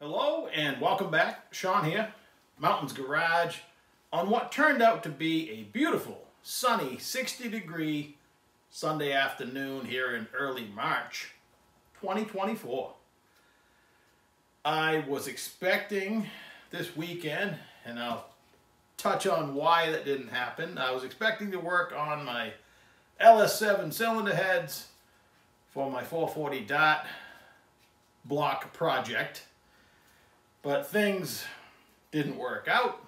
Hello and welcome back. Sean here, Mountains Garage, on what turned out to be a beautiful, sunny, 60-degree Sunday afternoon here in early March 2024. I was expecting this weekend, and I'll touch on why that didn't happen. I was expecting to work on my LS7 cylinder heads for my 440 dot block project. But things didn't work out,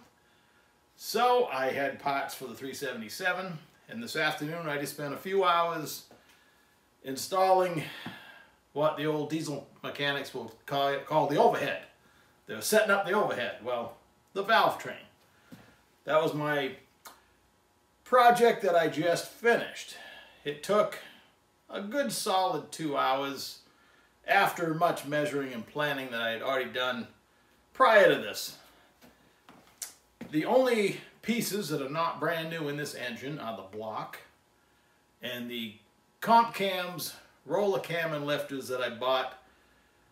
so I had parts for the 377, and this afternoon I just spent a few hours installing what the old diesel mechanics will call the overhead. They were setting up the overhead, well, the Valvetrain. That was my project that I just finished. It took a good solid 2 hours after much measuring and planning that I had already done prior to this. The only pieces that are not brand new in this engine are the block and the comp cams, roller cam and lifters that I bought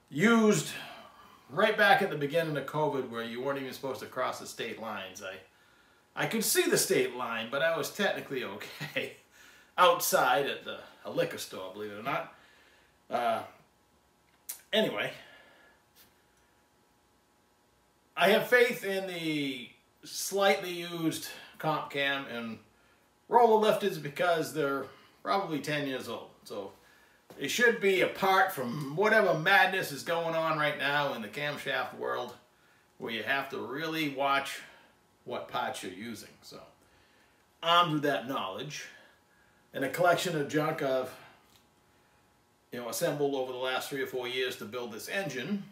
used right back at the beginning of COVID, where you weren't even supposed to cross the state lines. I could see the state line, but I was technically okay outside at a liquor store, believe it or not. Anyway, I have faith in the slightly used comp cam and roller lifters because they're probably 10 years old. So it should be, apart from whatever madness is going on right now in the camshaft world, where you have to really watch what parts you're using. So armed with that knowledge and a collection of junk I've assembled over the last 3 or 4 years to build this engine,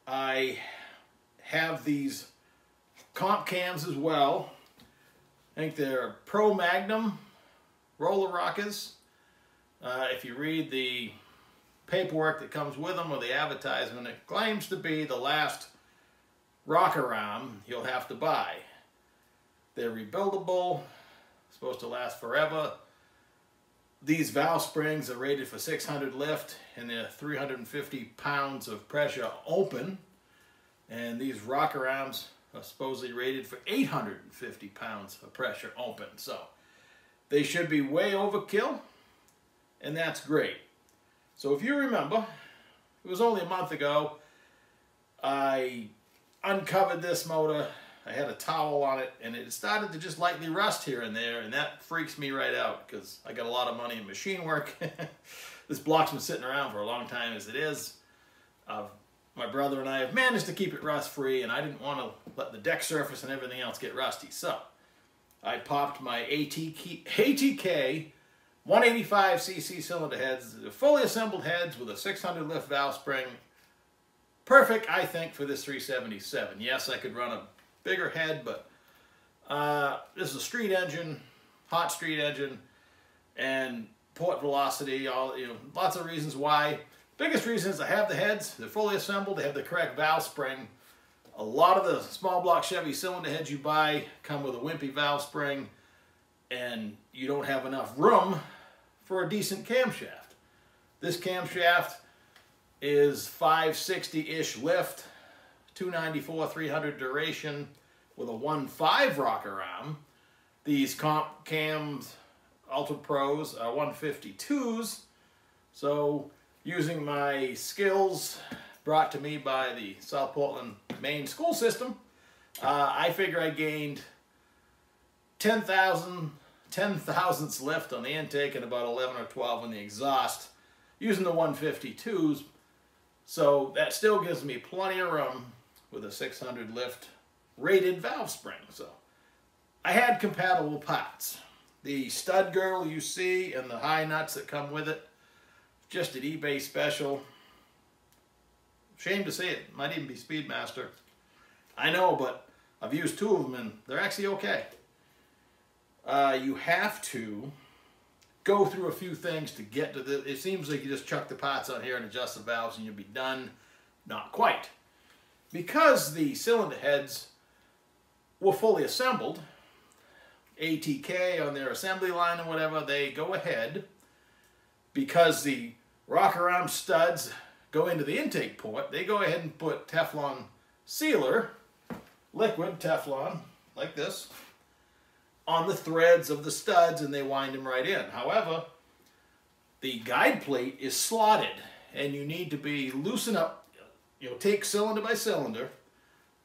I have these comp cams as well. I think they're Pro Magnum roller rockers. If you read the paperwork that comes with them or the advertisement, it claims to be the last rocker arm you'll have to buy. They're rebuildable, supposed to last forever. These valve springs are rated for 600 lift and they're 350 pounds of pressure open. And these rocker arms are supposedly rated for 850 pounds of pressure open. So they should be way overkill, and that's great. So if you remember, it was only a month ago, I uncovered this motor. I had a towel on it, and it started to just lightly rust here and there, and that freaks me right out because I got a lot of money in machine work. This block's been sitting around for a long time as it is. My brother and I have managed to keep it rust-free, and I didn't want to let the deck surface and everything else get rusty. So I popped my ATK 185cc cylinder heads, fully assembled heads with a 600 lift valve spring. Perfect, I think, for this 377. Yes, I could run a bigger head, but this is a street engine, hot street engine, and port velocity, lots of reasons why. Biggest reason is I have the heads, they're fully assembled, they have the correct valve spring. A lot of the small block Chevy cylinder heads you buy come with a wimpy valve spring, and you don't have enough room for a decent camshaft. This camshaft is 560-ish lift, 294, 300 duration with a 1.5 rocker arm. These comp cams, Ultra Pros, are 152s, so using my skills brought to me by the South Portland, Maine school system, I figure I gained 10 thousandths lift on the intake and about 11 or 12 on the exhaust using the 152s. So that still gives me plenty of room with a 600 lift rated valve spring. So I had compatible parts. The stud girdle you see and the high nuts that come with it, just an eBay special. Shame to say it, might even be Speedmaster. I know, but I've used 2 of them and they're actually okay. You have to go through a few things to get to the, it seems like you just chuck the parts on here and adjust the valves and you'll be done. Not quite. Because the cylinder heads were fully assembled, ATK on their assembly line or whatever, they go ahead, because the rocker arm studs go into the intake port, they go ahead and put Teflon sealer, liquid Teflon, like this, on the threads of the studs, and they wind them right in. However, the guide plate is slotted, and you need to be loosen up, take cylinder by cylinder.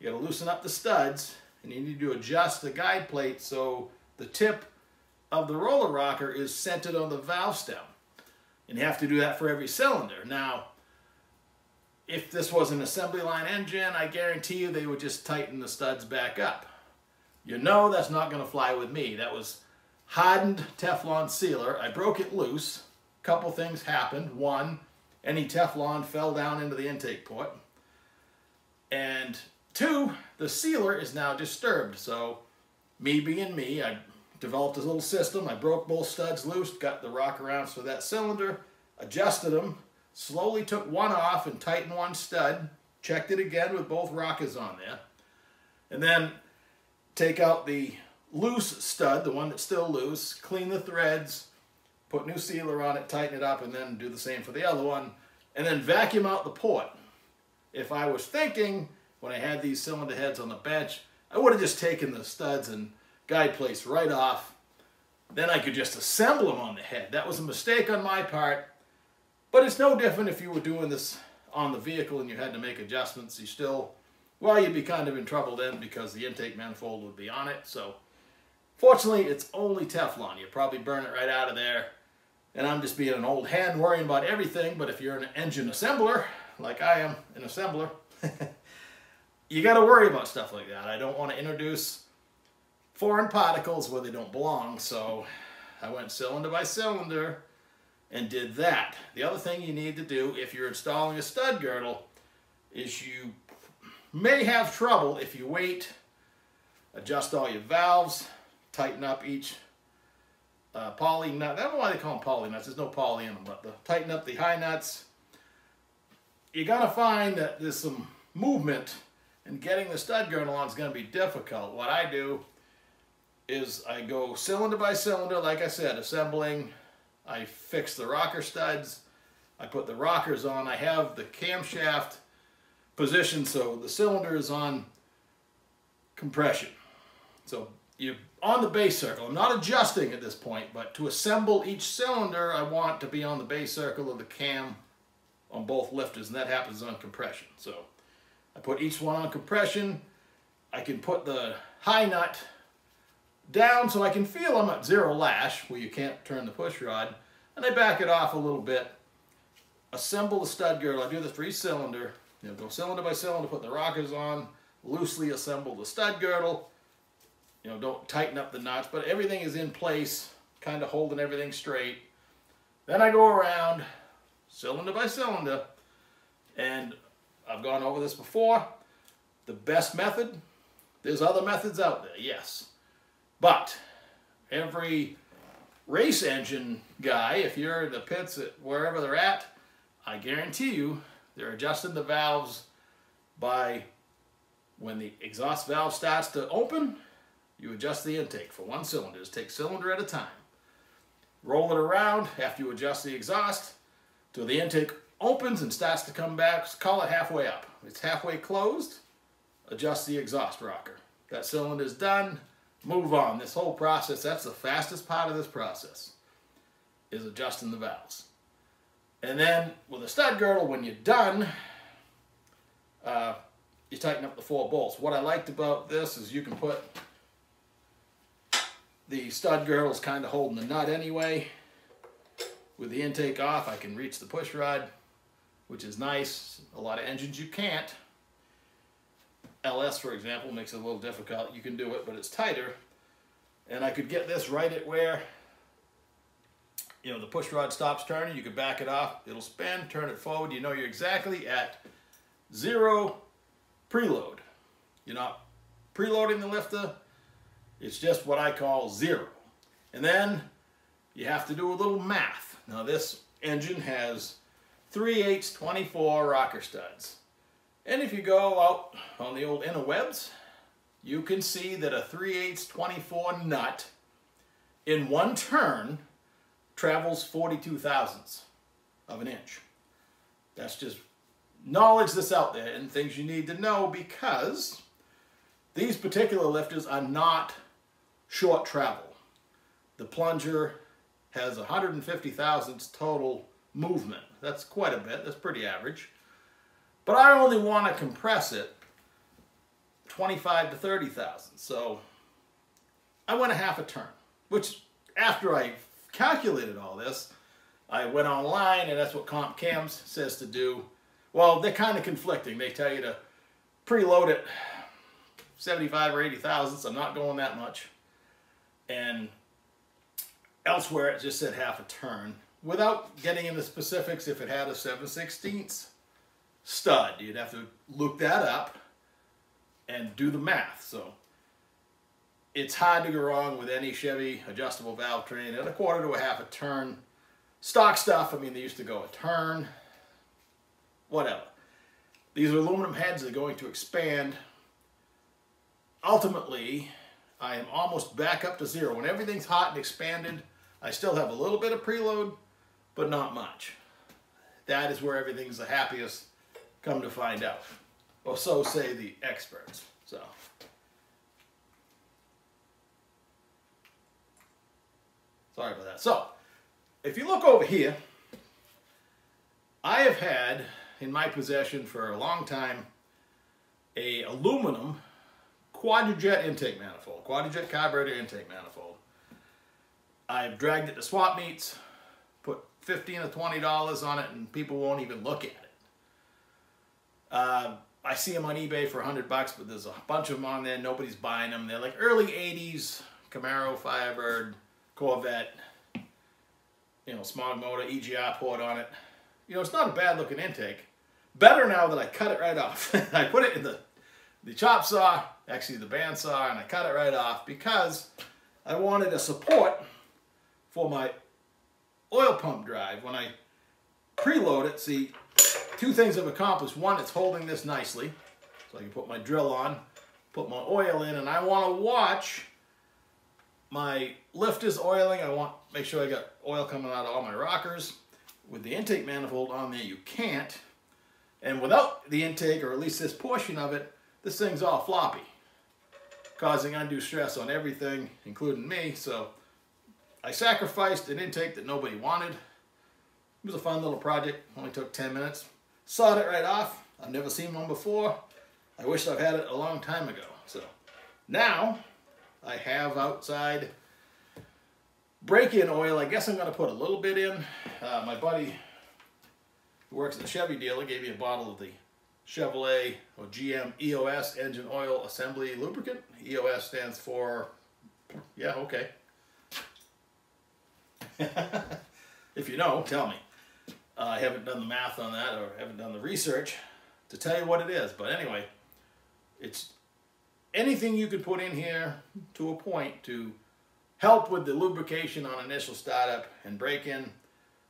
You got to loosen up the studs, and you need to adjust the guide plate so the tip of the roller rocker is centered on the valve stem. And you have to do that for every cylinder. Now, if this was an assembly line engine, I guarantee you they would just tighten the studs back up. That's not going to fly with me. That was hardened Teflon sealer. I broke it loose. A couple things happened. One, any Teflon fell down into the intake port. And two, the sealer is now disturbed. So me being me, I developed a little system. I broke both studs loose, got the rocker rounds for that cylinder, adjusted them, slowly took one off and tightened one stud, checked it again with both rockers on there, and then take out the loose stud, the one that's still loose, clean the threads, put new sealer on it, tighten it up, and then do the same for the other one, and then vacuum out the port. If I was thinking, when I had these cylinder heads on the bench, I would have just taken the studs and guide plates right off. Then I could just assemble them on the head. That was a mistake on my part, but it's no different if you were doing this on the vehicle and you had to make adjustments. You'd be kind of in trouble then because the intake manifold would be on it. So fortunately, it's only Teflon. You probably burn it right out of there. And I'm just being an old hand worrying about everything, but if you're an engine assembler, like I am an assembler, you got to worry about stuff like that. I don't want to introduce foreign particles where they don't belong, so I went cylinder by cylinder and did that. The other thing you need to do if you're installing a stud girdle is you may have trouble if you wait, adjust all your valves, tighten up each poly nut. I don't know why they call them poly nuts. There's no poly in them, but tighten up the high nuts. You're going to find that there's some movement, and getting the stud girdle on is going to be difficult. What I do is I go cylinder by cylinder, like I said, assembling. I fix the rocker studs. I put the rockers on. I have the camshaft positioned so the cylinder is on compression. So you're on the base circle. I'm not adjusting at this point, but to assemble each cylinder, I want to be on the base circle of the cam on both lifters, and that happens on compression. So I put each one on compression. I can put the high nut down so I can feel I'm at zero lash where you can't turn the push rod, and I back it off a little bit, assemble the stud girdle. I do this for each cylinder, go cylinder by cylinder, put the rockers on, loosely assemble the stud girdle, don't tighten up the nuts, but everything is in place, kind of holding everything straight. Then I go around cylinder by cylinder, and I've gone over this before. The best method, there's other methods out there, yes. But every race engine guy, if you're in the pits at wherever they're at, I guarantee you they're adjusting the valves by when the exhaust valve starts to open, you adjust the intake for one cylinder. Just take cylinder at a time. Roll it around after you adjust the exhaust till the intake opens and starts to come back. Call it halfway up. If it's halfway closed, adjust the exhaust rocker. That cylinder's done. Move on. This whole process, that's the fastest part of this process, is adjusting the valves. And then with a stud girdle, when you're done, you tighten up the 4 bolts. What I liked about this is you can put the stud girdles kind of holding the nut anyway. With the intake off, I can reach the push rod, which is nice. A lot of engines you can't. LS, for example, makes it a little difficult. You can do it, but it's tighter. And I could get this right at where, the push rod stops turning. You could back it off. It'll spin, turn it forward. You're exactly at 0 preload. You're not preloading the lifter. It's just what I call 0. And then you have to do a little math. Now this engine has 3/8 24 rocker studs. And if you go out on the old interwebs, you can see that a 3/8 24 nut in one turn travels 42 thousandths of an inch. That's just knowledge that's out there and things you need to know, because these particular lifters are not short travel. The plunger has 150 thousandths total movement. That's quite a bit. That's pretty average. But I only want to compress it 25 to 30 thousandths. So I went a half a turn, which after I calculated all this, I went online, and that's what Comp Cams says to do. Well, they're kind of conflicting. They tell you to preload it 75 or 80 thousandths. I'm not going that much. And elsewhere, it just said half a turn. Without getting into specifics, if it had a 7/16 stud, you'd have to look that up and do the math. So it's hard to go wrong with any Chevy adjustable Valvetrain at a quarter to a half a turn. Stock stuff, I mean, they used to go a turn, whatever. These aluminum heads are going to expand. Ultimately, I am almost back up to zero. When everything's hot and expanded, I still have a little bit of preload, but not much. That is where everything's the happiest, come to find out. Or so say the experts. So sorry about that. So if you look over here, I have had in my possession for a long time a aluminum quadrijet intake manifold, quadrijet carburetor intake manifold. I've dragged it to swap meets, put $15 or $20 on it, and people won't even look at it. I see them on eBay for $100, but there's a bunch of them on there. Nobody's buying them. They're like early 80s Camaro, Firebird, Corvette, you know, smog motor, EGR port on it. You know, it's not a bad looking intake. Better now that I cut it right off. I put it in the chop saw, actually the bandsaw, and I cut it right off because I wanted a support for my oil pump drive. When I preload it, see, two things have accomplished. One, it's holding this nicely, so I can put my drill on, put my oil in, and I want to watch my lifters oiling. I want to make sure I got oil coming out of all my rockers. With the intake manifold on there, you can't. And without the intake, or at least this portion of it, this thing's all floppy, causing undue stress on everything, including me. So I sacrificed an intake that nobody wanted. It was a fun little project, only took 10 minutes. Sawed it right off. I've never seen one before. I wish I've had it a long time ago. So now I have outside break-in oil. I guess I'm going to put a little bit in. My buddy who works at the Chevy dealer gave me a bottle of the Chevrolet or GM EOS engine oil assembly lubricant. EOS stands for, yeah, okay. If you know, tell me. I haven't done the math on that, or haven't done the research to tell you what it is. But anyway, it's anything you could put in here to a point to help with the lubrication on initial startup and break-in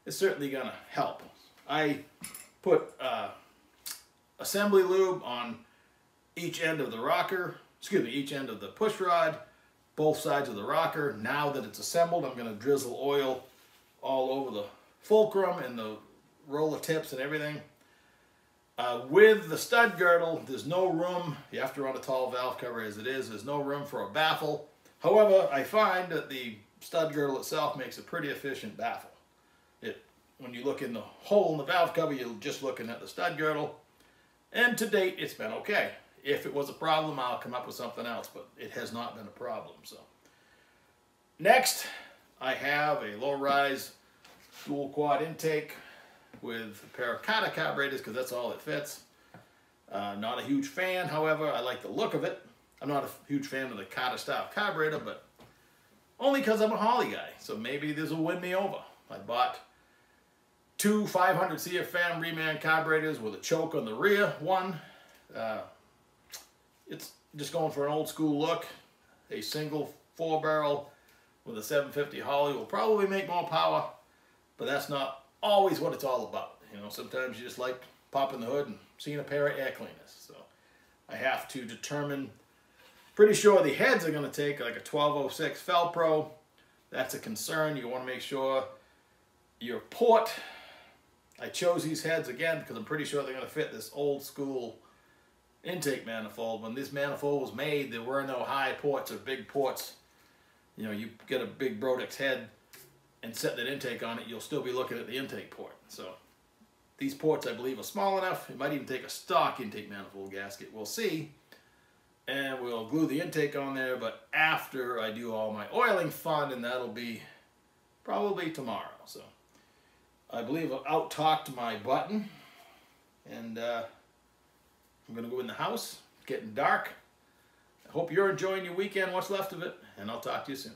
is certainly going to help. I put assembly lube on each end of the rocker, excuse me, each end of the push rod, both sides of the rocker. Now that it's assembled, I'm going to drizzle oil all over the fulcrum and the roller tips and everything. With the stud girdle, there's no room. You have to run a tall valve cover as it is. There's no room for a baffle. However, I find that the stud girdle itself makes a pretty efficient baffle. When you look in the hole in the valve cover, you're just looking at the stud girdle. And to date, it's been okay. If it was a problem, I'll come up with something else, but it has not been a problem. So next, I have a low-rise dual quad intake with a pair of Kata carburetors because that's all it fits. Not a huge fan, however, I like the look of it. I'm not a huge fan of the Kata style carburetor, but only because I'm a Holly guy, so maybe this will win me over. I bought two 500 CFM reman carburetors with a choke on the rear one. It's just going for an old school look. A single 4-barrel with a 750 Holly will probably make more power, but that's not always what it's all about. You know, sometimes you just like popping the hood and seeing a pair of air cleaners. So I have to determine, pretty sure the heads are going to take like a 1206 Felpro. That's a concern. You want to make sure your port I chose these heads again because I'm pretty sure they're going to fit this old school intake manifold. When this manifold was made, there were no high ports or big ports. You know, you get a big Brodex head and set that intake on it, you'll still be looking at the intake port. So these ports, I believe, are small enough. It might even take a stock intake manifold gasket. We'll see. And we'll glue the intake on there, but after I do all my oiling fun, and that'll be probably tomorrow. So I believe I've out-talked my button, and I'm going to go in the house. It's getting dark. I hope you're enjoying your weekend, what's left of it, and I'll talk to you soon.